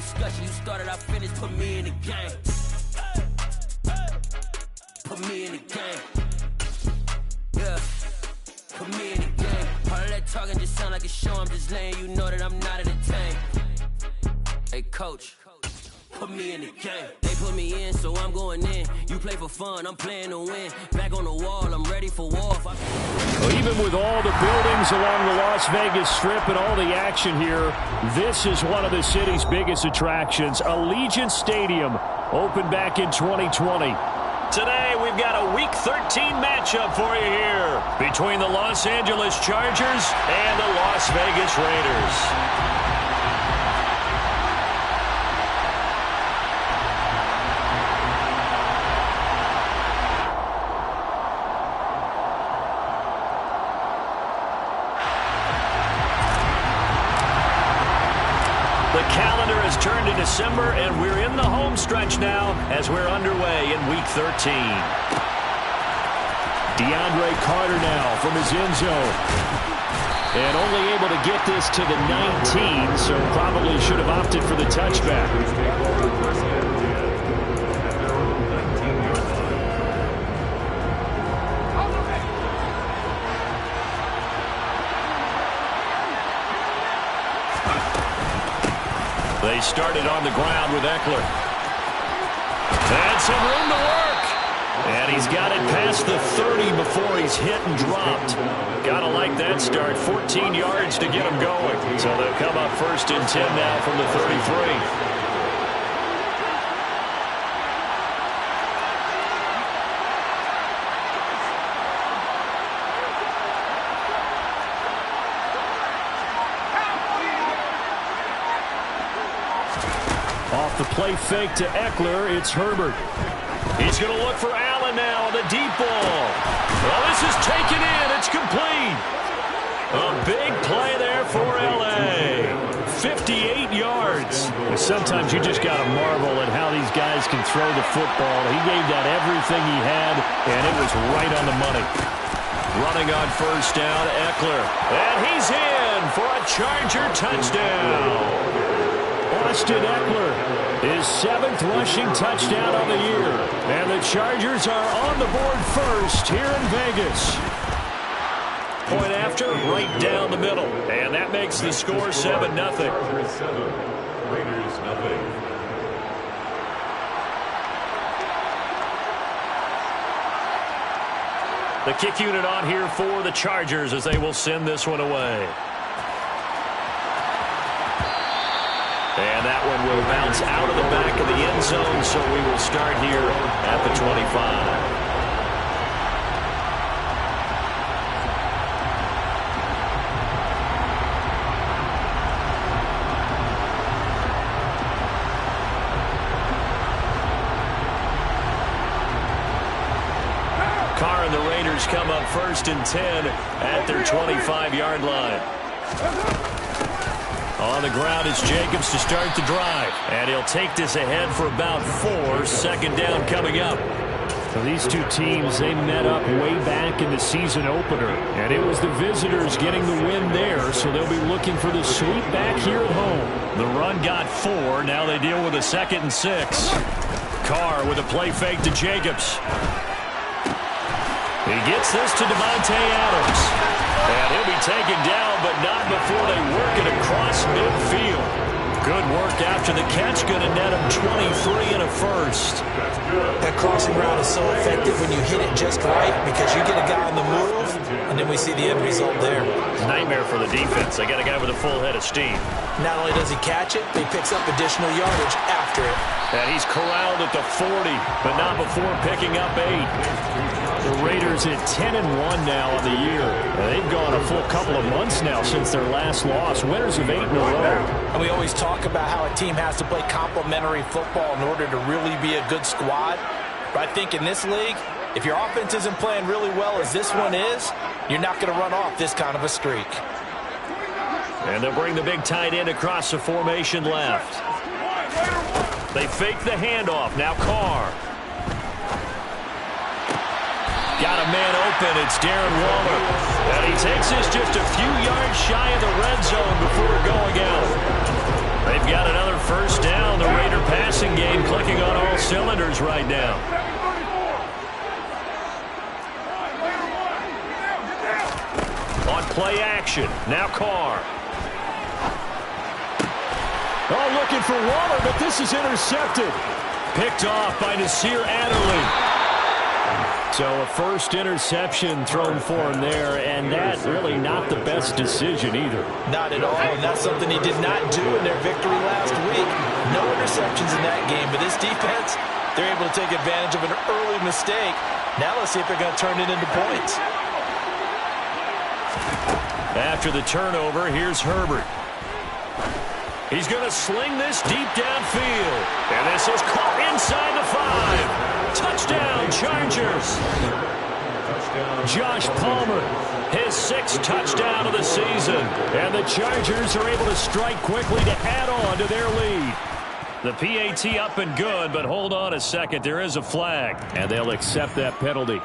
discussion. You started, I finished. Put me in the game. Put me in the game. Yeah. Put me in the game. All of that talking just sound like a show. I'm just letting you know that I'm not entertained. Hey, coach. Put me in the game. They put me in, so I'm going in. You play for fun, I'm playing to win. Back on the wall, I'm ready for war. Well, even with all the buildings along the Las Vegas Strip and all the action here, this is one of the city's biggest attractions. Allegiant Stadium opened back in 2020. Today, we've got a Week 13 matchup for you here between the Los Angeles Chargers and the Las Vegas Raiders. The calendar has turned to December, and we're in the home stretch now as we're underway in Week 13. DeAndre Carter now from his end zone. And only able to get this to the 19, so probably should have opted for the touchback. They started on the ground with Eckler. And some room to work. And he's got it past the 30 before he's hit and dropped. Gotta like that start. 14 yards to get him going. So they'll come up 1st and 10 now from the 33. Off the play fake to Eckler, it's Herbert. He's going to look for Allen now on the deep ball. Well, this is taken in. It's complete. A big play there for L.A. 58 yards. Sometimes you just got to marvel at how these guys can throw the football. He gave that everything he had, and it was right on the money. Running on 1st down, Eckler. And he's in for a Charger touchdown. Austin Eckler, his 7th rushing touchdown of the year. And the Chargers are on the board first here in Vegas. Point after, right down the middle. And that makes the score 7-0. Raiders, nothing. The kick unit on here for the Chargers as they will send this one away. And that one will bounce out of the back of the end zone, so we will start here at the 25. Carr and the Raiders come up 1st and 10 at their 25-yard line. On the ground is Jacobs to start the drive. And he'll take this ahead for about 4. 2nd down coming up. So these two teams, they met up way back in the season opener. And it was the visitors getting the win there, so they'll be looking for the sweep back here at home. The run got 4. Now they deal with a 2nd and 6. Carr with a play fake to Jacobs. He gets this to Devontae Adams. And he'll be taken down, but not before they work it across midfield. Good work after the catch. Going to net him 23 and a first. That crossing route is so effective when you hit it just right because you get a guy on the move, and then we see the end result there. Nightmare for the defense. They got a guy with a full head of steam. Not only does he catch it, he picks up additional yardage after it. And he's corralled at the 40, but not before picking up 8. The Raiders at 10-1 now on the year. They've gone a full couple of months now since their last loss. Winners of 8 in a row. And we always talk about how a team has to play complementary football in order to really be a good squad. But I think in this league, if your offense isn't playing really well as this one is, you're not going to run off this kind of a streak. And they'll bring the big tight end across the formation left. They fake the handoff. Now Carr. Got a man open. It's Darren Waller. And he takes this just a few yards shy of the red zone before going out. They've got another first down. game clicking on all cylinders right now. On play action, now Carr. Oh, looking for Waller, but this is intercepted. Picked off by Nasir Adderley. So a first interception thrown for him there, and that really not the best decision either. Not at all, and that's something he did not do in their victory last week. No interceptions in that game, but this defense, they're able to take advantage of an early mistake. Now let's see if they're going to turn it into points. After the turnover, here's Herbert. He's going to sling this deep downfield. And this is caught inside the 5. Touchdown, Chargers. Josh Palmer, his 6th touchdown of the season. And the Chargers are able to strike quickly to add on to their lead. The PAT up and good, but hold on a second. There is a flag. And they'll accept that penalty.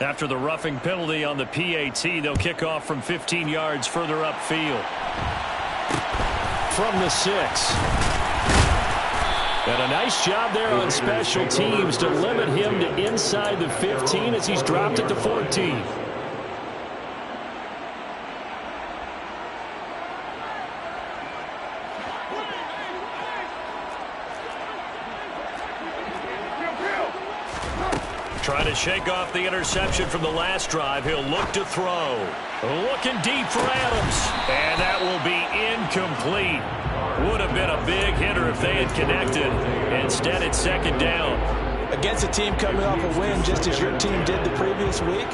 After the roughing penalty on the PAT, they'll kick off from 15 yards further upfield. From the 6. And a nice job there on special teams to limit him to inside the 15 as he's dropped it to 14. Trying to shake off the interception from the last drive. He'll look to throw. Looking deep for Adams. And that will be incomplete. Would have been a big hitter if they had connected. Instead, it's 2nd down. Against a team coming off a win just as your team did the previous week,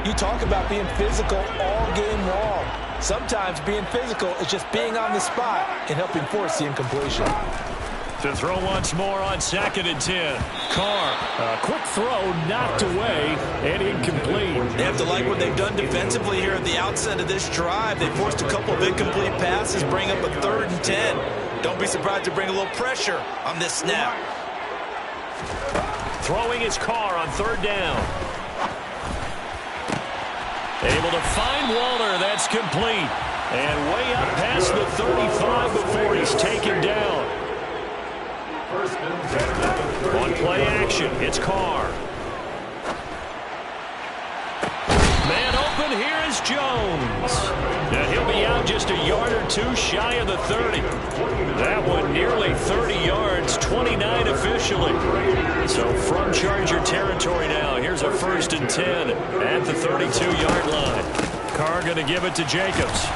you talk about being physical all game long. Sometimes being physical is just being on the spot and helping force the incompletion. To throw once more on 2nd and 10. Carr, a quick throw, knocked away, and incomplete. They have to like what they've done defensively here at the outset of this drive. They forced a couple of incomplete passes, bring up a 3rd and 10. Don't be surprised to bring a little pressure on this snap. Throwing his Carr on 3rd down. Able to find Waller. That's complete. And way up past the 35 before he's taken down. On play action, it's Carr. Man open, here is Jones. Now he'll be out just a yard or two shy of the 30. That one nearly 30 yards, 29 officially. So from Charger territory now, here's a 1st and 10 at the 32-yard line. Carr going to give it to Jacobs.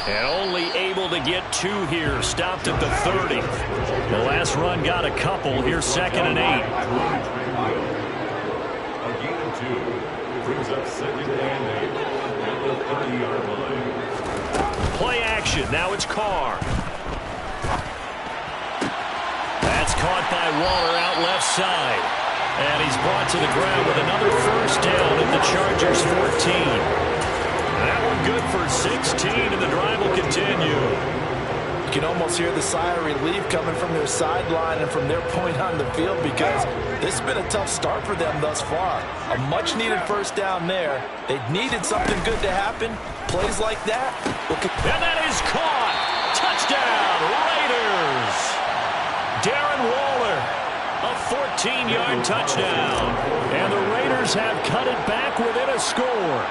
And only able to get 2 here. Stopped at the 30. The last run got a couple. Here's 2nd and 8. A gain of 2 brings up 2nd and 8 at the 30-yard line. Play action. Now it's Carr. That's caught by Waller out left side. And he's brought to the ground with another 1st down at the Chargers 14. That one good for 16, and the drive will continue. You can almost hear the sigh of relief coming from their sideline and from their point on the field because this has been a tough start for them thus far. A much-needed 1st down there. They needed something good to happen. Plays like that. And that is caught. Touchdown, Raiders. Darren Waller, a 14-yard touchdown. And the Raiders have cut it back within a score.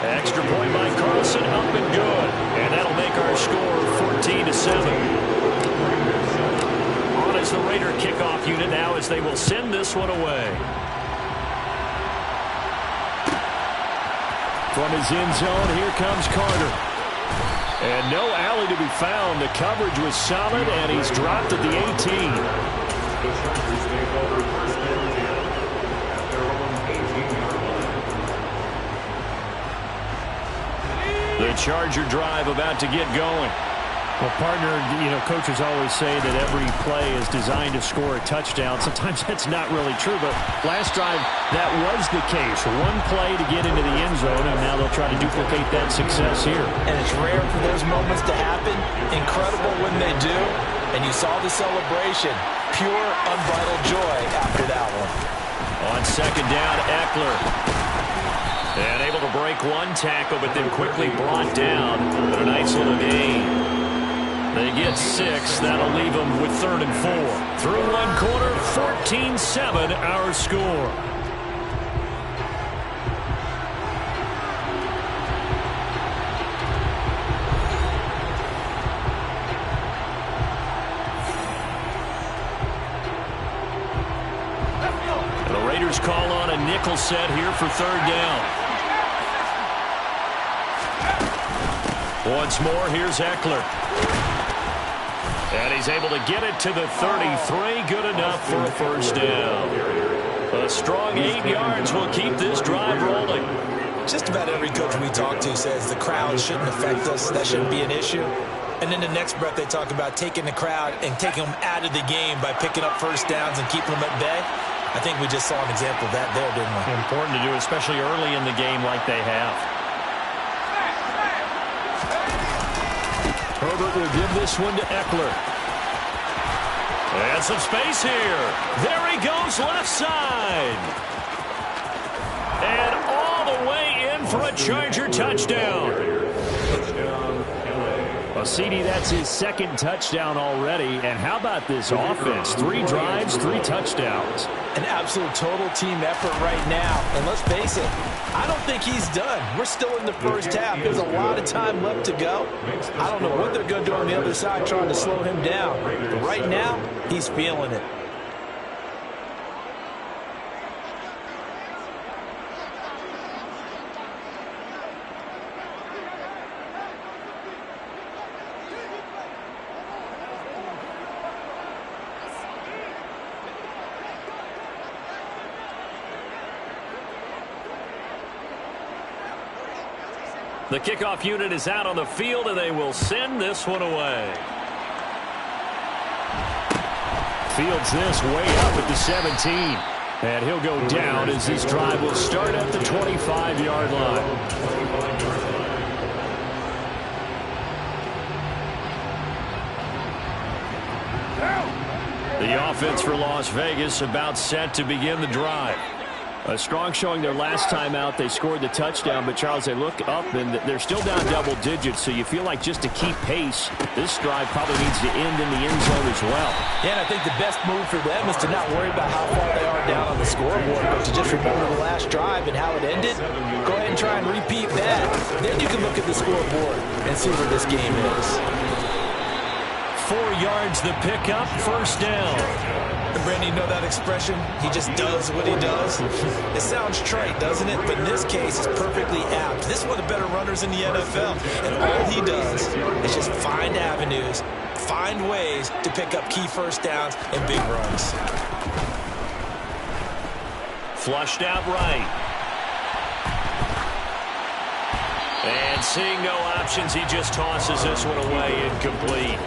Extra point by Carlson, up and good. And that'll make our score 14-7. On as the Raider kickoff unit now as they will send this one away. From his end zone, here comes Carter. And no alley to be found. The coverage was solid, and he's dropped at the 18. The Chargers take over 1st and 10 at their own 18-yard line. The Charger drive about to get going. Well, partner, coaches always say that every play is designed to score a touchdown. Sometimes that's not really true, but last drive, that was the case. One play to get into the end zone, and now they'll try to duplicate that success here. And it's rare for those moments to happen. Incredible when they do. And you saw the celebration. Pure, unbridled joy after that one. On second down, Eckler. And able to break one tackle, but then quickly brought down. But a nice little gain. They get 6. That'll leave them with 3rd and 4. Through one quarter, 14-7 our score. The Raiders call on a nickel set here for 3rd down. Once more, here's Eckler. And he's able to get it to the 33. Good enough for a 1st down. A strong 8 yards will keep this drive rolling. Just about every coach we talk to says the crowd shouldn't affect us. That shouldn't be an issue. And then the next breath they talk about taking the crowd and taking them out of the game by picking up 1st downs and keeping them at bay. I think we just saw an example of that there, didn't we? Important to do, especially early in the game like they have. Herbert will give this one to Eckler. And some space here. There he goes, left side. And all the way in for a Charger touchdown. Well, CD, that's his 2nd touchdown already. And how about this offense? 3 drives, 3 touchdowns. An absolute total team effort right now. And let's face it, I don't think he's done. We're still in the 1st half. There's a lot of time left to go. I don't know what they're going to do on the other side trying to slow him down. But right now, he's feeling it. The kickoff unit is out on the field, and they will send this one away. Fields this way up at the 17. And he'll go down as this drive will start at the 25-yard line. The offense for Las Vegas about set to begin the drive. A strong showing their last time out. They scored the touchdown, but, Charles, they look up, and they're still down double digits, so you feel like just to keep pace, this drive probably needs to end in the end zone as well. Yeah, and I think the best move for them is to not worry about how far they are down on the scoreboard, but to just remember the last drive and how it ended. Go ahead and try and repeat that. Then you can look at the scoreboard and see where this game is. 4 yards the pickup, 1st down. Brandon, you know that expression? He just does what he does. It sounds trite, doesn't it? But in this case, it's perfectly apt. This is one of the better runners in the NFL. And all he does is just find avenues, find ways to pick up key 1st downs and big runs. Flushed out right. And seeing no options, he just tosses this one away, incomplete.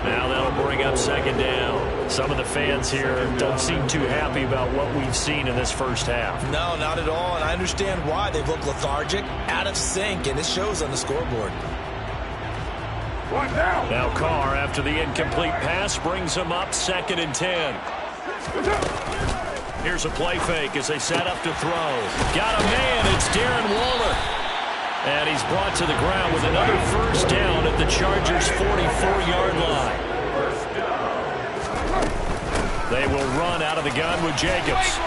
Now that'll bring up 2nd down. Some of the fans here don't seem too happy about what we've seen in this 1st half. No, not at all, and I understand why. They look lethargic, out of sync, and it shows on the scoreboard. Now Carr, after the incomplete pass, brings him up 2nd and 10. Here's a play fake as they set up to throw. Got a man, it's Darren Waller. And he's brought to the ground with another 1st down at the Chargers' 44-yard line. They will run out of the gun with Jacobs.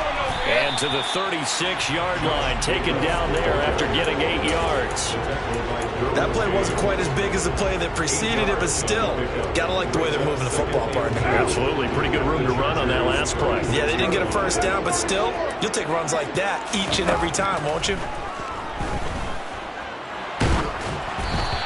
And to the 36-yard line, taken down there after getting 8 yards. That play wasn't quite as big as the play that preceded it, but still, gotta like the way they're moving the football, partner. Absolutely. Pretty good room to run on that last play. Yeah, they didn't get a 1st down, but still, you'll take runs like that each and every time, won't you?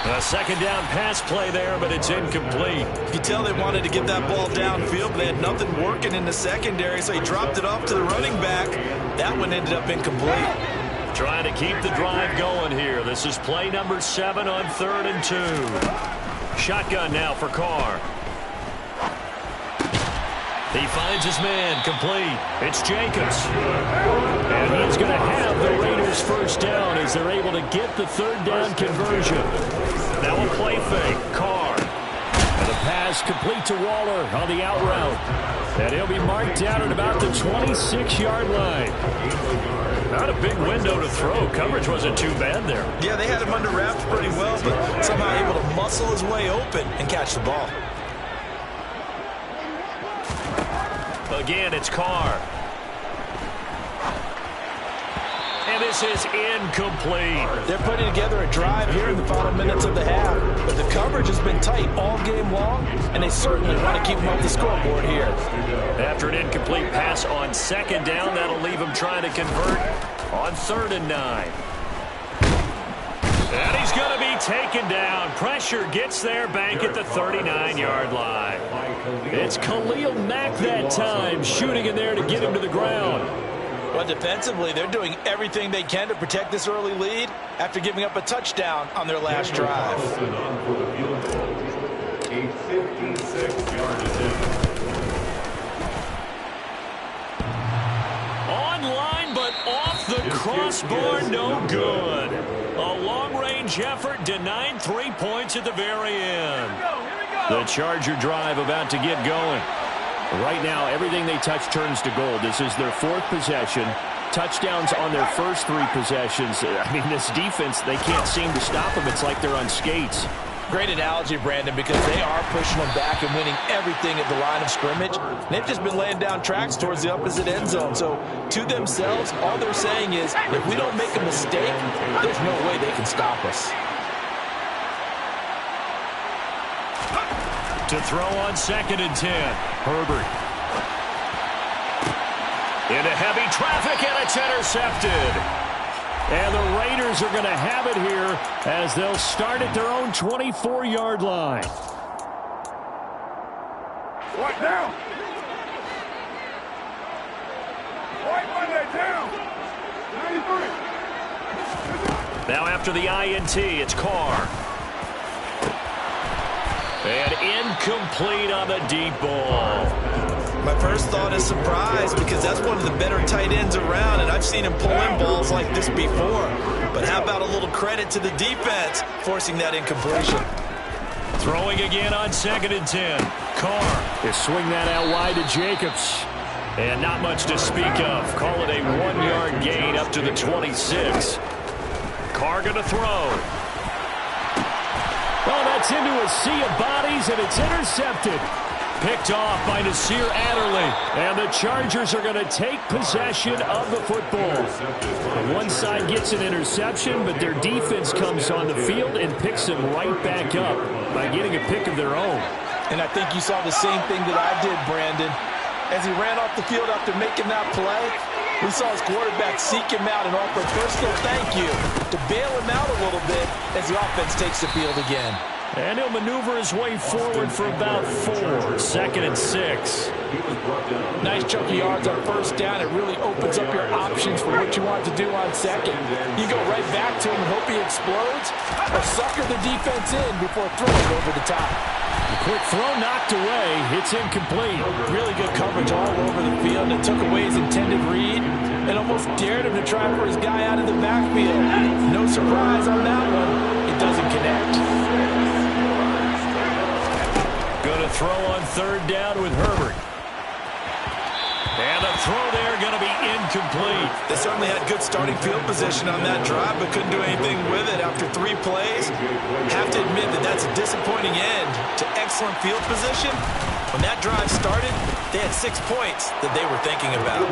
A 2nd down pass play there, but it's incomplete. You can tell they wanted to get that ball downfield, but they had nothing working in the secondary, so he dropped it off to the running back. That one ended up incomplete. Trying to keep the drive going here. This is play number 7 on 3rd and 2. Shotgun now for Carr. He finds his man, complete. It's Jacobs. And he's going to have the Raiders' 1st down as they're able to get the 3rd down conversion. Now a play fake. Carr. And the pass complete to Waller on the out route. And he'll be marked down at about the 26-yard line. Not a big window to throw. Coverage wasn't too bad there. Yeah, they had him under wraps pretty well, but somehow able to muscle his way open and catch the ball. Again, it's Carr. And this is incomplete. They're putting together a drive here in the final minutes of the half, but the coverage has been tight all game long, and they certainly want to keep them off the scoreboard here. After an incomplete pass on second down, that'll leave him trying to convert on 3rd and 9. And he's going to be taken down. Pressure gets there back at the 39-yard line. It's Khalil Mack that time, shooting in there to get him to the ground. But defensively, they're doing everything they can to protect this early lead after giving up a touchdown on their last drive. A 56-yard attempt. Online, but off the crossbar, no good. A long-range effort denied 3 points at the very end. The Charger drive about to get going. Right now, everything they touch turns to gold. This is their 4th possession. Touchdowns on their first 3 possessions. I mean, this defense, they can't seem to stop them. It's like they're on skates. Great analogy, Brandon, because they are pushing them back and winning everything at the line of scrimmage. They've just been laying down tracks towards the opposite end zone. So, to themselves, all they're saying is, if we don't make a mistake, there's no way they can stop us. To throw on 2nd and 10. Herbert. Into heavy traffic, and it's intercepted. And the Raiders are going to have it here as they'll start at their own 24-yard line. Right now. Right Monday down. 93. Now after the INT, it's Carr. And incomplete on the deep ball. My first thought is surprise, because that's one of the better tight ends around, and I've seen him pull in balls like this before. But how about a little credit to the defense forcing that incompletion? Throwing again on 2nd and 10. Carr. They swing that out wide to Jacobs. And not much to speak of. Call it a 1-yard gain up to the 26. Carr going to throw. Oh, that's into a sea of bodies, and it's intercepted. Picked off by Nasir Adderley. And the Chargers are going to take possession of the football. One side gets an interception, but their defense comes on the field and picks them right back up by getting a pick of their own. And I think you saw the same thing that I did, Brandon. As he ran off the field after making that play, we saw his quarterback seek him out and offer a personal thank you to bail him out a little bit as the offense takes the field again. And he'll maneuver his way forward for about 4. 2nd and 6. Nice chunk of yards on first down. It really opens up your options for what you want to do on second. You go right back to him and hope he explodes, or sucker the defense in before throwing it over the top. A quick throw knocked away. It's incomplete. Really good coverage all over the field. It took away his intended read and almost dared him to try for his guy out of the backfield. No surprise on that one. It doesn't connect. Going to throw on 3rd down with Herbert. And the throw there going to be incomplete. They certainly had good starting field position on that drive, but couldn't do anything with it after 3 plays. Have to admit that that's a disappointing end to excellent field position. When that drive started, they had 6 points that they were thinking about.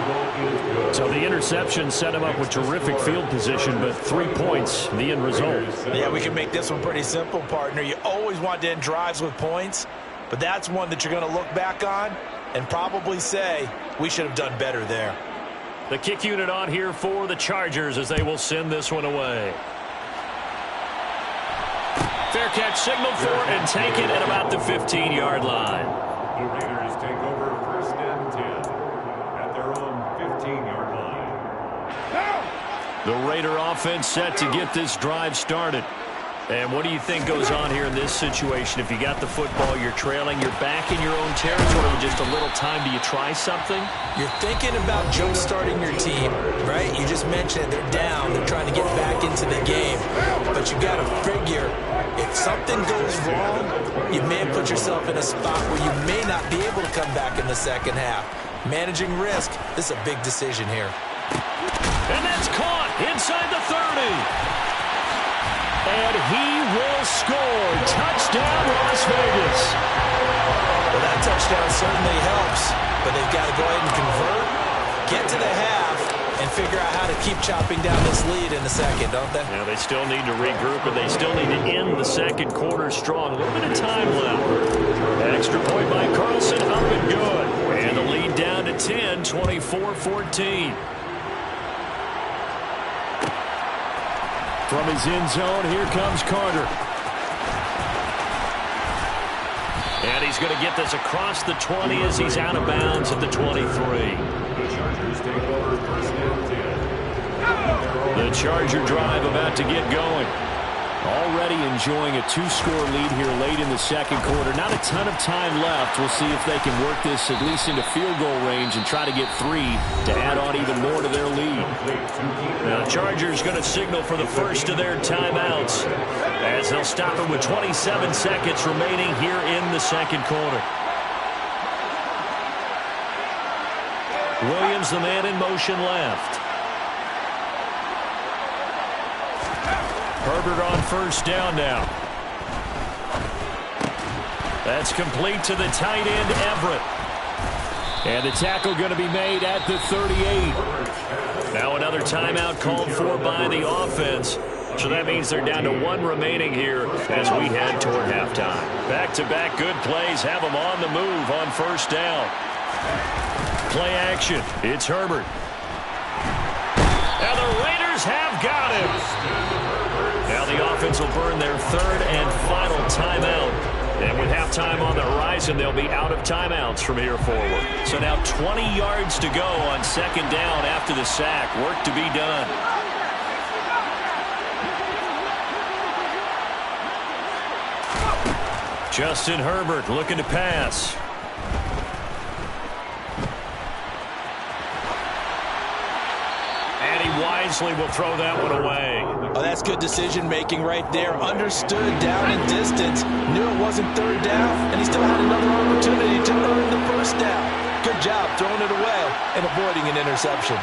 So the interception set him up with terrific field position, but 3 points, the end result. Yeah, we can make this one pretty simple, partner. You always want to end drives with points, but that's one that you're going to look back on and probably say, we should have done better there. The kick unit on here for the Chargers as they will send this one away. Fair catch signaled for and taken at about the 15-yard line. The Raiders take over 1st and 10 at their own 15-yard line. The Raider offense set to get this drive started. And what do you think goes on here in this situation? If you got the football, you're trailing, you're back in your own territory with just a little time. Do you try something? You're thinking about jump-starting your team, right? You just mentioned it. They're down. They're trying to get back into the game. but you got to figure if something goes wrong, you may have put yourself in a spot where you may not be able to come back in the second half. Managing risk, this is a big decision here. And that's caught inside the 30. And he will score. Touchdown, Las Vegas. Well, that touchdown certainly helps, but they've got to go ahead and convert, get to the half, and figure out how to keep chopping down this lead in the second, don't they? Yeah, they still need to regroup, and they still need to end the second quarter strong. A little bit of time left. Extra point by Carlson, up and good. And the lead down to 10, 24-14. From his end zone, here comes Carter. And he's going to get this across the 20 as he's out of bounds at the 23. The Chargers take over first and 10. The Charger drive about to get going. Already enjoying a 2-score lead here late in the second quarter. Not a ton of time left. We'll see if they can work this at least into field goal range and try to get 3 to add on even more to their lead. Now, the Chargers going to signal for the first of their timeouts as they'll stop it with 27 seconds remaining here in the second quarter. Williams, the man in motion left. Herbert on first down now. That's complete to the tight end, Everett. And the tackle going to be made at the 38. Now another timeout called for by the offense. So that means they're down to 1 remaining here as we head toward halftime. Back-to-back good plays have them on the move on first down. Play action. It's Herbert. And the Raiders have got him. Now the offense will burn their third and final timeout. And with halftime on the horizon, they'll be out of timeouts from here forward. So now 20 yards to go on second down after the sack. Work to be done. Justin Herbert looking to pass. And he wisely will throw that one away. Oh, that's good decision-making right there. Understood down and distance. Knew it wasn't third down, and he still had another opportunity to earn the first down. Good job throwing it away and avoiding an interception.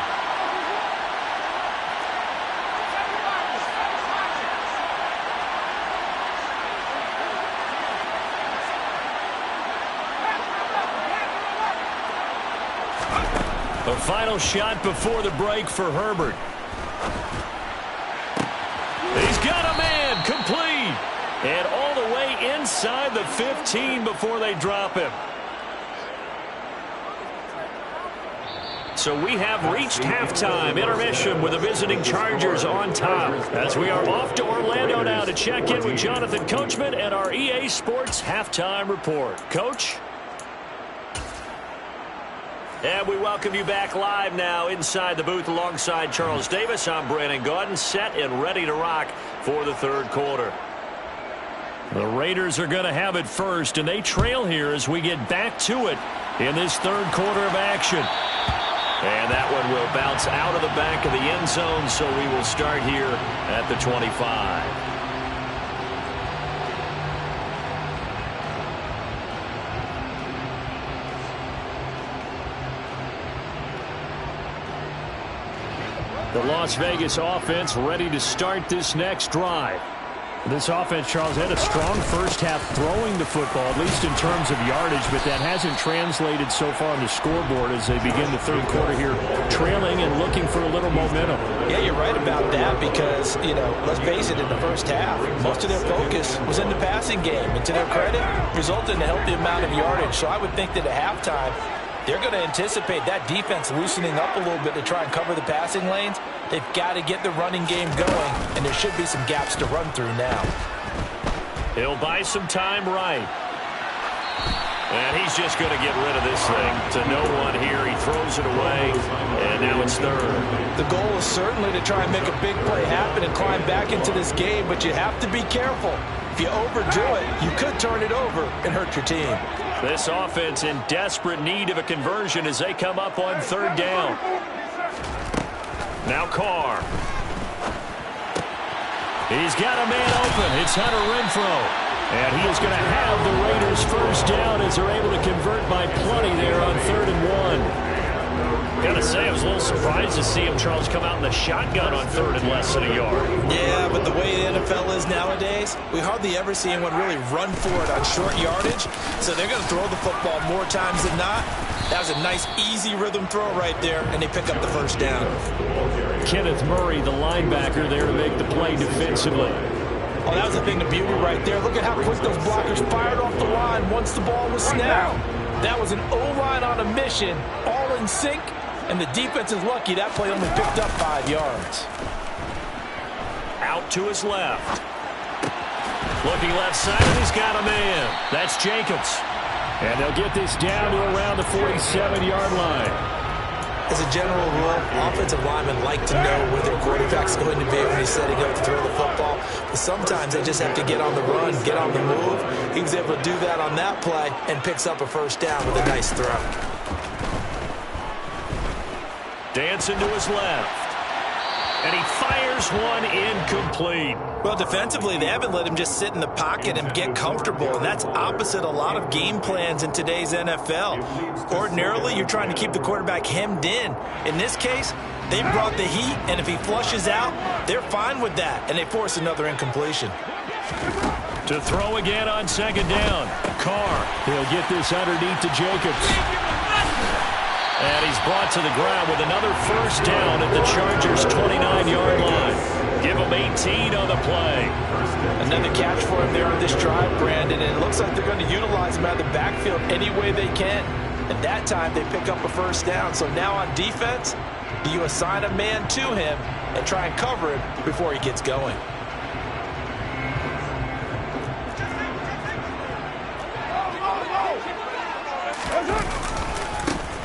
The final shot before the break for Herbert. He's got a man, complete. And all the way inside the 15 before they drop him. So we have reached halftime, intermission with the visiting Chargers on top. As we are off to Orlando now to check in with Jonathan Coachman and our EA Sports halftime report. Coach? And we welcome you back live now inside the booth alongside Charles Davis. I'm Brandon Gaudin, set and ready to rock for the third quarter. The Raiders are going to have it first, and they trail here as we get back to it in this third quarter of action. And that one will bounce out of the back of the end zone, so we will start here at the 25. The Las Vegas offense ready to start this next drive. This offense, Charles, had a strong first half throwing the football, at least in terms of yardage, but that hasn't translated so far on the scoreboard as they begin the third quarter here, trailing and looking for a little momentum. Yeah, you're right about that because, let's face it, in the first half, most of their focus was in the passing game. And to their credit, resulted in a healthy amount of yardage. So I would think that at halftime, they're going to anticipate that defense loosening up a little bit to try and cover the passing lanes. They've got to get the running game going, and there should be some gaps to run through now. He'll buy some time right. And he's just going to get rid of this thing to no one here. He throws it away, and now it's third. The goal is certainly to try and make a big play happen and climb back into this game, but you have to be careful. If you overdo it, you could turn it over and hurt your team. This offense in desperate need of a conversion as they come up on third down. Now Carr. He's got a man open. It's Hunter Renfrow. And he is going to have the Raiders first down as they're able to convert by plenty there on 3rd and 1. Gotta say, I was a little surprised to see him, Charles, come out in the shotgun on 3rd and less than a yard. Yeah, but the way the NFL is nowadays, we hardly ever see anyone really run for it on short yardage. So they're going to throw the football more times than not. That was a nice, easy rhythm throw right there, and they pick up the first down. Kenneth Murray, the linebacker, there to make the play defensively. Oh, that was a thing of beauty right there. Look at how quick those blockers fired off the line once the ball was snapped. That was an O-line on a mission, all in sync, and the defense is lucky that play only picked up 5 yards. Out to his left. Looking left side, and he's got a man. That's Jacobs. And they'll get this down to around the 47-yard line. As a general rule, offensive linemen like to know where their quarterback's going to be when he's setting up to throw the football. But sometimes they just have to get on the run, get on the move. He was able to do that on that play and picks up a first down with a nice throw. Dancing to his left. And he fires one incomplete. Well, defensively, they haven't let him just sit in the pocket and get comfortable, and that's opposite a lot of game plans in today's NFL. Ordinarily, you're trying to keep the quarterback hemmed in. In this case, they brought the heat, and if he flushes out, they're fine with that, and they force another incompletion. To throw again on 2nd down. Carr. He'll get this underneath to Jacobs. And he's brought to the ground with another first down at the Chargers' 29-yard line. Give him 18 on the play. Another catch for him there on this drive, Brandon, and it looks like they're going to utilize him out of the backfield any way they can. And that time they pick up a first down. So now on defense, do you assign a man to him and try and cover him before he gets going?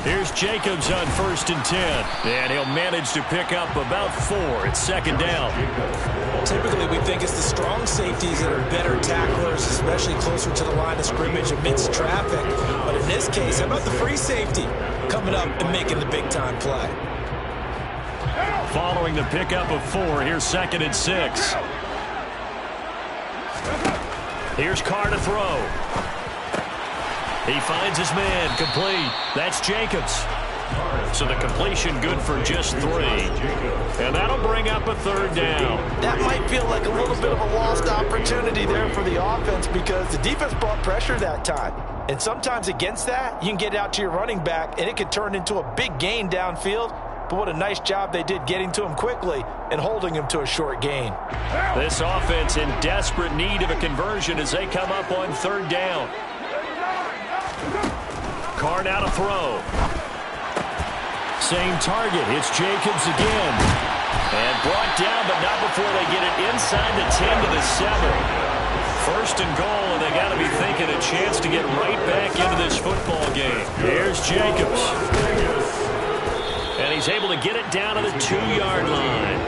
Here's Jacobs on 1st and 10. And he'll manage to pick up about 4 at 2nd down. Typically, we think it's the strong safeties that are better tacklers, especially closer to the line of scrimmage amidst traffic. But in this case, how about the free safety coming up and making the big-time play? Following the pickup of 4, here's 2nd and 6. Here's Carr to throw. He finds his man, complete. That's Jacobs. So the completion good for just 3. And that'll bring up a 3rd down. That might feel like a little bit of a lost opportunity there for the offense because the defense brought pressure that time. And sometimes against that, you can get out to your running back, and it could turn into a big gain downfield. But what a nice job they did getting to him quickly and holding him to a short gain. This offense in desperate need of a conversion as they come up on 3rd down. Carr now to throw. Same target. It's Jacobs again. And brought down, but not before they get it inside the 10 to the 7. 1st and goal, and they got to be thinking a chance to get right back into this football game. Here's Jacobs. And he's able to get it down to the 2-yard line.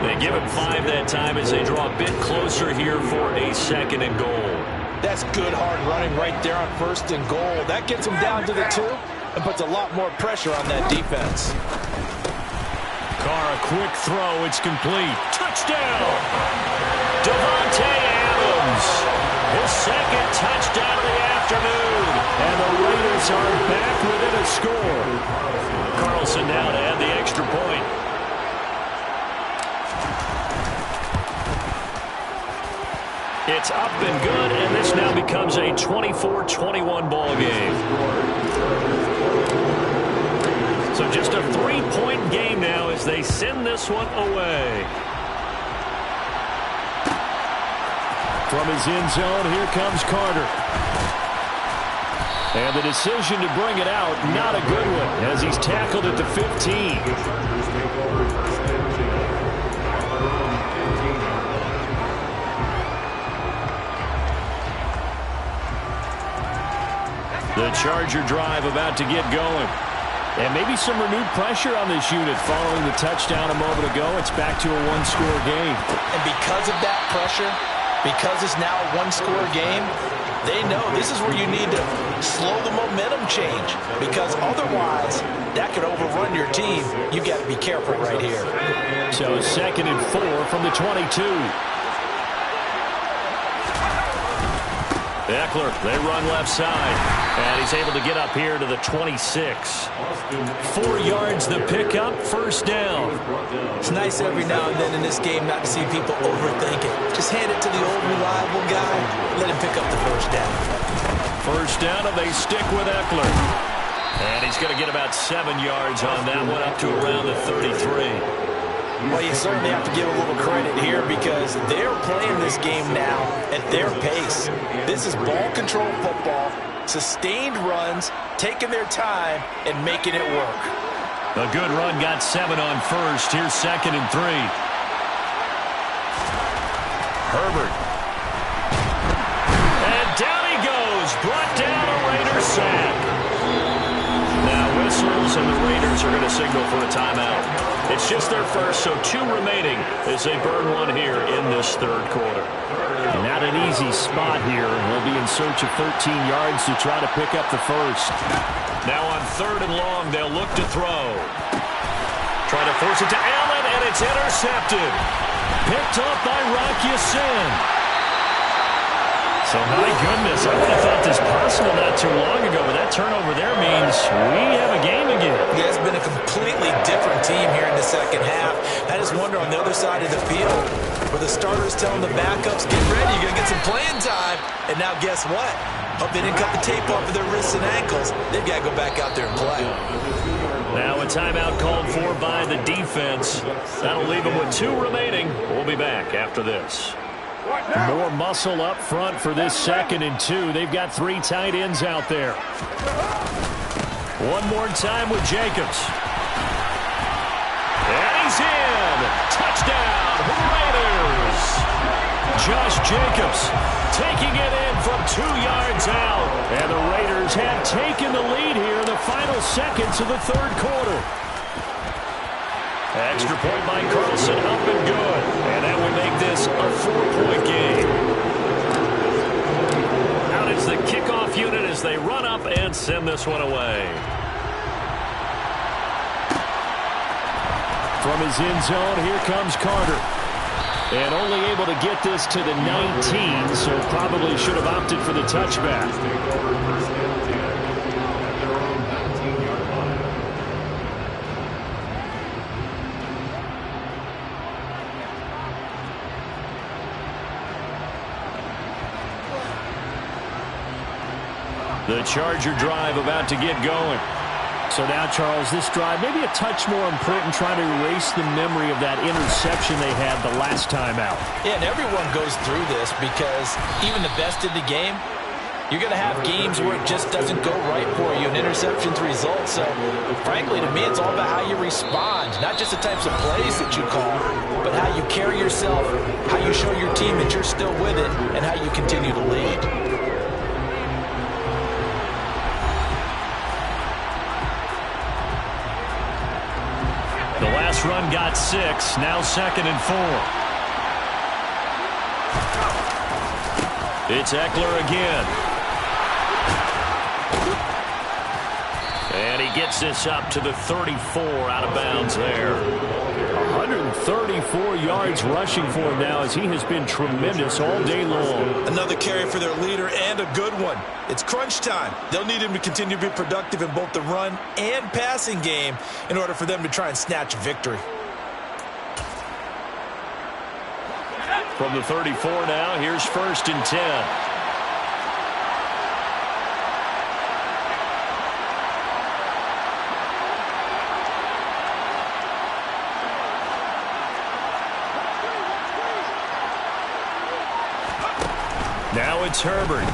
They give him 5 that time as they draw a bit closer here for a 2nd and goal. That's good, hard running right there on 1st and goal. That gets them down to the 2 and puts a lot more pressure on that defense. Carr, a quick throw. It's complete. Touchdown! Devontae Adams. His 2nd touchdown of the afternoon. And the Raiders are back within a score. Carlson now to add the extra point. It's up and good, and this now becomes a 24-21 ball game. So just a 3-point game now as they send this one away. From his end zone, here comes Carter. And the decision to bring it out, not a good one, as he's tackled at the 15. The Charger drive about to get going. And maybe some renewed pressure on this unit following the touchdown a moment ago. It's back to a 1-score game. And because of that pressure, because it's now a 1-score game, they know this is where you need to slow the momentum change. Because otherwise, that could overrun your team. You got to be careful right here. So 2nd and 4 from the 22. Eckler, they run left side. And he's able to get up here to the 26. 4 yards the pickup, first down. It's nice every now and then in this game not to see people overthink it. Just hand it to the old reliable guy. Let him pick up the first down. First down, and they stick with Eckler. And he's going to get about 7 yards on that one, up to around the 33. Well, you certainly have to give a little credit here because they're playing this game now at their pace. This is ball control football, sustained runs, taking their time, and making it work. A good run got 7 on first. Here's 2nd and 3. Herbert. And down he goes. Brought down a Raiders sack. Now whistles, and the Raiders are going to signal for a timeout. It's just their first, so 2 remaining as they burn one here in this third quarter. Not an easy spot here. They'll be in search of 13 yards to try to pick up the first. Now on 3rd and long, they'll look to throw. Try to force it to Allen, and it's intercepted. Picked up by Rocky Sin. So, my goodness, I would have thought this possible not too long ago, but that turnover there means we have a game again. Yeah, it's been a completely different team here in the second half. I just wonder on the other side of the field where the starters telling the backups, get ready, you're going to get some playing time. And now guess what? Hope they didn't cut the tape off of their wrists and ankles. They've got to go back out there and play. Now a timeout called for by the defense. That'll leave them with 2 remaining. We'll be back after this. More muscle up front for this 2nd and 2. They've got 3 tight ends out there. One more time with Jacobs. And he's in. Touchdown, Raiders. Josh Jacobs taking it in from 2 yards out. And the Raiders have taken the lead here in the final seconds of the third quarter. Extra point by Carlson, up and good. And that will make this a 4-point game. Out is the kickoff unit as they run up and send this one away. From his end zone, here comes Carter. And only able to get this to the 19, so probably should have opted for the touchback. The Charger drive about to get going. So now, Charles, this drive maybe a touch more important, trying to erase the memory of that interception they had the last time out. Yeah, and everyone goes through this because even the best in the game, you're going to have games where it just doesn't go right for you and interceptions result. So, frankly, to me, it's all about how you respond, not just the types of plays that you call, but how you carry yourself, how you show your team that you're still with it, and how you continue to lead. The last run got 6, now 2nd and 4. It's Eckler again. And he gets this up to the 34, out of bounds there. 134 yards rushing for him now as he has been tremendous all day long. Another carry for their leader and a good one. It's crunch time. They'll need him to continue to be productive in both the run and passing game in order for them to try and snatch a victory. From the 34 now, here's 1st and 10. Now it's Herbert.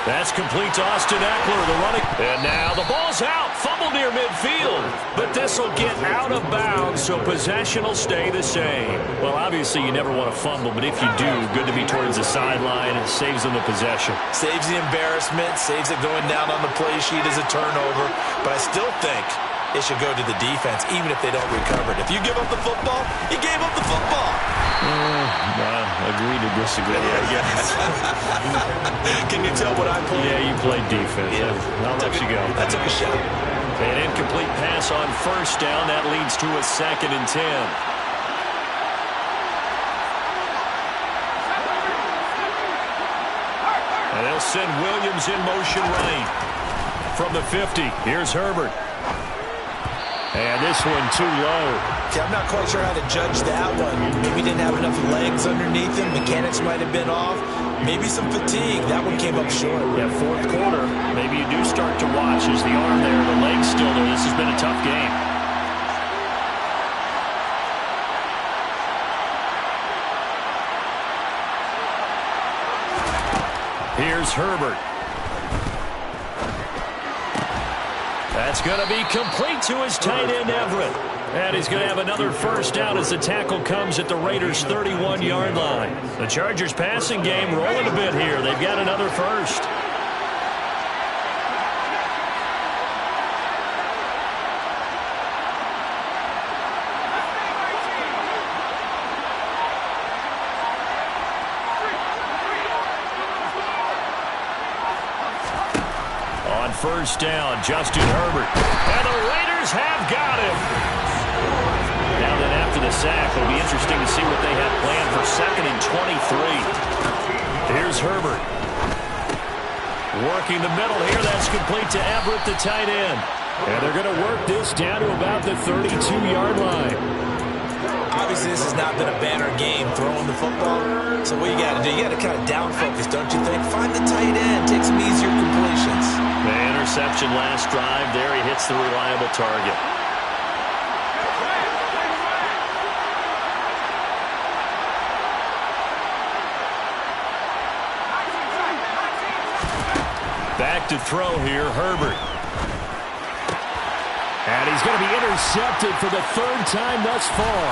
That's complete to Austin Eckler, the running. And now the ball's out. Fumble near midfield. But this will get out of bounds, so possession will stay the same. Well, obviously you never want to fumble, but if you do, good to be towards the sideline. It saves them the possession. Saves the embarrassment, saves it going down on the play sheet as a turnover. But I still think it should go to the defense, even if they don't recover it. If you give up the football, you gave up the football. Agree to disagree, I guess. Can you tell what I played? Yeah, you played defense. Yeah. I'll let you go. I took a shot. An incomplete pass on 1st down. That leads to a 2nd and 10. And they'll send Williams in motion right. From the 50, here's Herbert. And this one too low. Yeah, I'm not quite sure how to judge that one. Maybe didn't have enough legs underneath him. Mechanics might have been off. Maybe some fatigue. That one came up short. Yeah, fourth quarter, maybe you do start to watch. Is the arm there, the leg's still there. This has been a tough game. Here's Herbert. That's going to be complete to his tight end, Everett. And he's going to have another first down as the tackle comes at the Raiders' 31-yard line. The Chargers' passing game rolling a bit here. They've got another first. First down, Justin Herbert. And the Raiders have got him. Now then, after the sack, it'll be interesting to see what they have planned for 2nd and 23. Here's Herbert. Working the middle here. That's complete to Everett, the tight end. And they're going to work this down to about the 32-yard line. Obviously, this has not been a banner game throwing the football. So what you got to do, you got to kind of down focus, don't you think? Find the tight end, take some easier completions. The interception last drive there. He hits the reliable target. Back to throw here, Herbert. And he's going to be intercepted for the 3rd time thus far.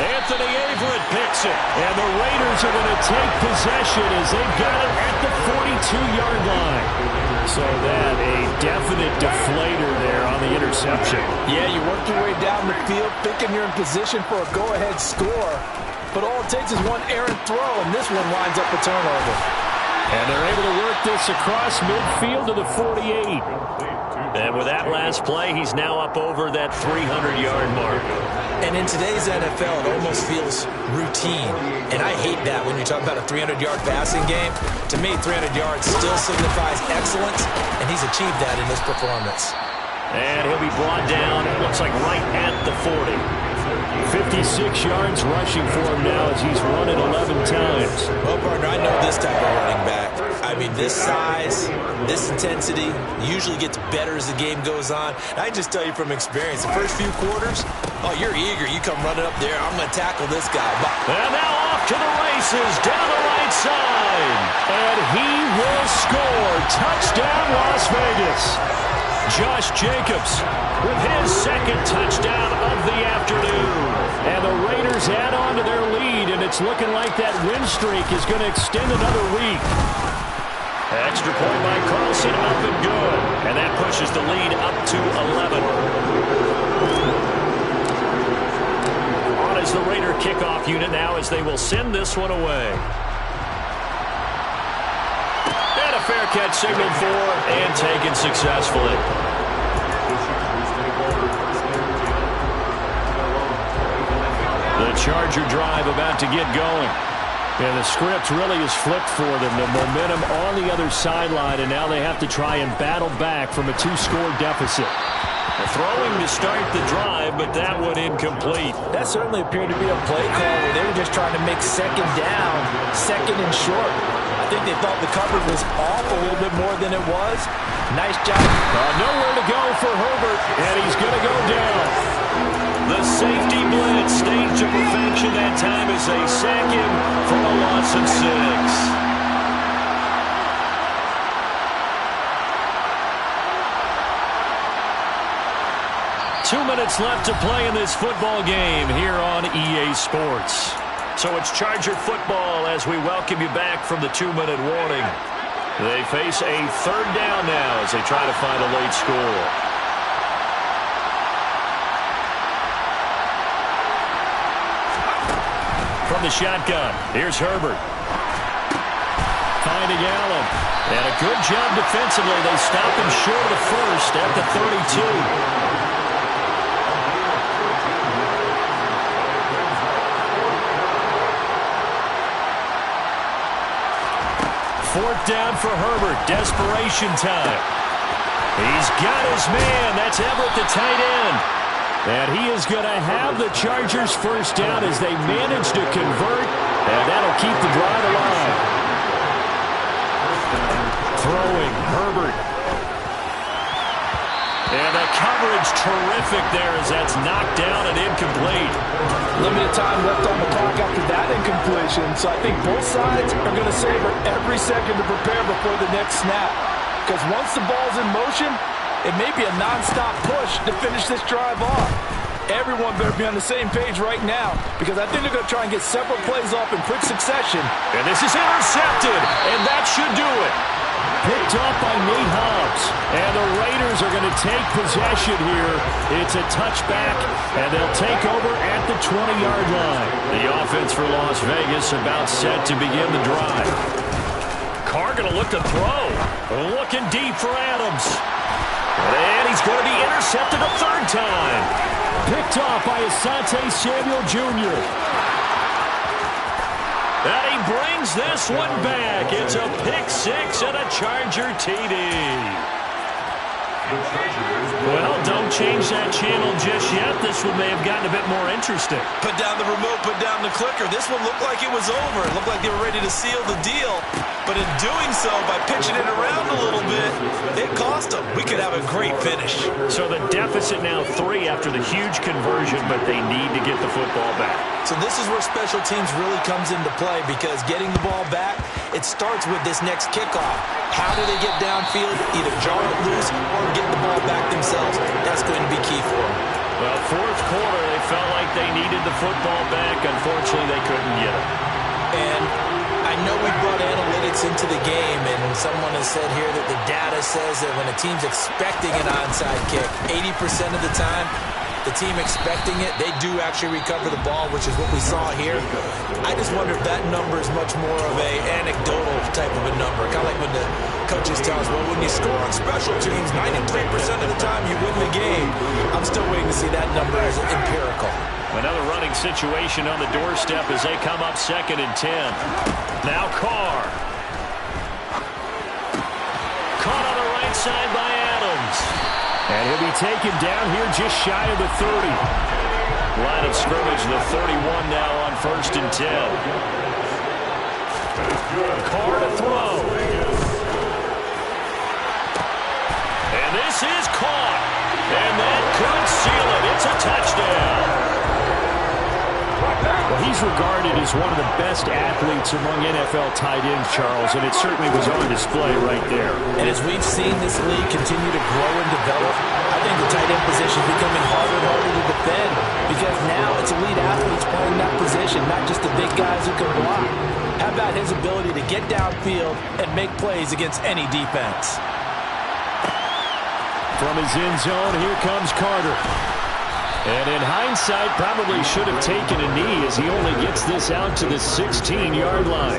Anthony Averett picks it. And the Raiders are going to take possession as they've got it at the 42-yard line. So that a definite deflator there on the interception. Yeah, you work your way down the field, thinking you're in position for a go-ahead score. But all it takes is one errant throw, and this one winds up a turnover. And they're able to work this across midfield to the 48. And with that last play, he's now up over that 300-yard mark. And in today's NFL, it almost feels routine. And I hate that when you talk about a 300-yard passing game. To me, 300 yards still signifies excellence, and he's achieved that in this performance. And he'll be brought down, it looks like right at the 40. 56 yards rushing for him now as he's run it 11 times. Well, partner, I know this type of running back. I mean, this size, this intensity usually gets better as the game goes on. And I just tell you from experience, the first few quarters, oh, you're eager. You come running up there. I'm going to tackle this guy. And now off to the races down the right side. And he will score. Touchdown, Las Vegas. Josh Jacobs with his 2nd touchdown of the afternoon. And the Raiders add on to their lead, and it's looking like that win streak is going to extend another week. Extra point by Carlson, up and good. And that pushes the lead up to 11. On is the Raider kickoff unit now as they will send this one away. And a fair catch signaled for and taken successfully. The Charger drive about to get going. And the script really is flipped for them. The momentum on the other sideline, and now they have to try and battle back from a 2-score deficit. Throwing to start the drive, but that one incomplete. That certainly appeared to be a play call where they were just trying to make 2nd down, 2nd and short. I think they thought the coverage was off a little bit more than it was. Nice job. Nowhere to go for Herbert, and he's going to go down. The safety blitz staged to perfection that time as they sack him for a loss of 6. 2 minutes left to play in this football game here on EA Sports. So it's Charger football as we welcome you back from the 2-minute warning. They face a 3rd down now as they try to find a late score. From the shotgun, here's Herbert. Finding Allen. And a good job defensively. They stop him short of the 1st at the 32. 4th down for Herbert. Desperation time. He's got his man. That's Everett, the tight end. And he is going to have the Chargers first down as they manage to convert. And that'll keep the drive alive. Throwing, Herbert. And the coverage terrific there as that's knocked down and incomplete. Limited time left on the clock after that incompletion, so I think both sides are going to savor every second to prepare before the next snap. Because once the ball's in motion, it may be a non-stop push to finish this drive off. Everyone better be on the same page right now, because I think they're going to try and get several plays off in quick succession. And this is intercepted, and that should do it. Picked off by Nate Hobbs. And the Raiders are going to take possession here. It's a touchback, and they'll take over at the 20-yard line. The offense for Las Vegas about set to begin the drive. Carr going to look to throw. Looking deep for Adams. And he's going to be intercepted a 3rd time. Picked off by Asante Samuel Jr. And he brings this one back. It's a pick 6 and a Charger TD. Well, don't change that channel just yet. This one may have gotten a bit more interesting. Put down the remote, put down the clicker. This one looked like it was over. It looked like they were ready to seal the deal. But in doing so, by pitching it around a little bit, it cost them. We could have a great finish. So the deficit now 3 after the huge conversion, but they need to get the football back. So this is where special teams really comes into play, because getting the ball back, it starts with this next kickoff. How do they get downfield, either jar it loose or get the ball back themselves? That's going to be key for them. Well, 4th quarter, they felt like they needed the football back. Unfortunately, they couldn't get it. And I know we brought analytics into the game, and someone has said here that the data says that when a team's expecting an onside kick, 80% of the time, the team expecting it, they do actually recover the ball, which is what we saw here. I just wonder if that number is much more of a anecdotal type of a number. Kind of like when the coaches tell us, well, when you score on special teams, 93% of the time you win the game. I'm still waiting to see that number as empirical. Another running situation on the doorstep as they come up 2nd and 10. Now Carr. Caught on the right side by Adams. And he'll be taken down here just shy of the 30. Line of scrimmage, the 31 now on 1st and 10. Carr to throw. And this is caught. And that could seal it. It's a touchdown. Well, he's regarded as one of the best athletes among NFL tight ends, Charles, and it certainly was on display right there. And as we've seen this league continue to grow and develop, I think the tight end position is becoming harder and harder to defend, because now it's elite athletes playing that position, not just the big guys who can block. How about his ability to get downfield and make plays against any defense? From his end zone, here comes Carter. And in hindsight, probably should have taken a knee as he only gets this out to the 16-yard line.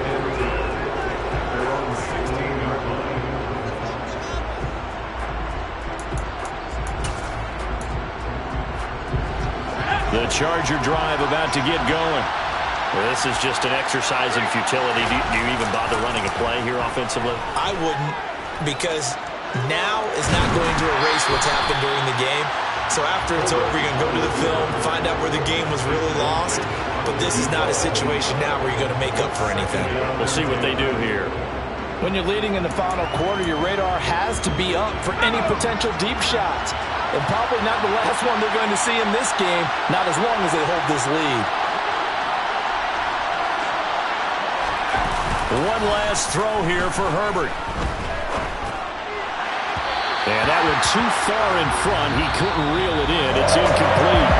The Charger drive about to get going. Well, this is just an exercise in futility. Do you even bother running a play here offensively? I wouldn't, because now is not going to erase what's happened during the game. So after it's over, you're going to go to the film, find out where the game was really lost. But this is not a situation now where you're going to make up for anything. We'll see what they do here. When you're leading in the final quarter, your radar has to be up for any potential deep shots. And probably not the last one they're going to see in this game, not as long as they hold this lead. One last throw here for Herbert. And that went too far in front. He couldn't reel it in. It's incomplete.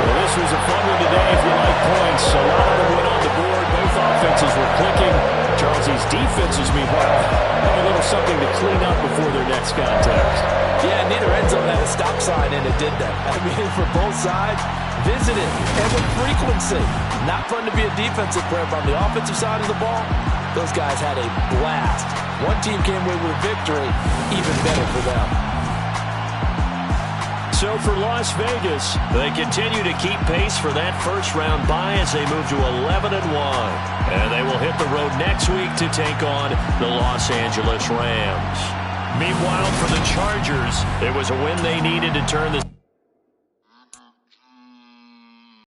Well, this was a fun one today if you like points. A lot of them went on the board. Both offenses were clicking. Charles, these defenses, meanwhile, have a little something to clean up before their next contest. Yeah, neither end zone had a stop sign, and it did that. I mean, for both sides, visited and with frequency. Not fun to be a defensive player, but on the offensive side of the ball, those guys had a blast. One team came away with a victory, even better for them. so for Las Vegas. They continue to keep pace for that first-round bye as they move to 11-1. And they will hit the road next week to take on the Los Angeles Rams. Meanwhile, for the Chargers, it was a win they needed to turn the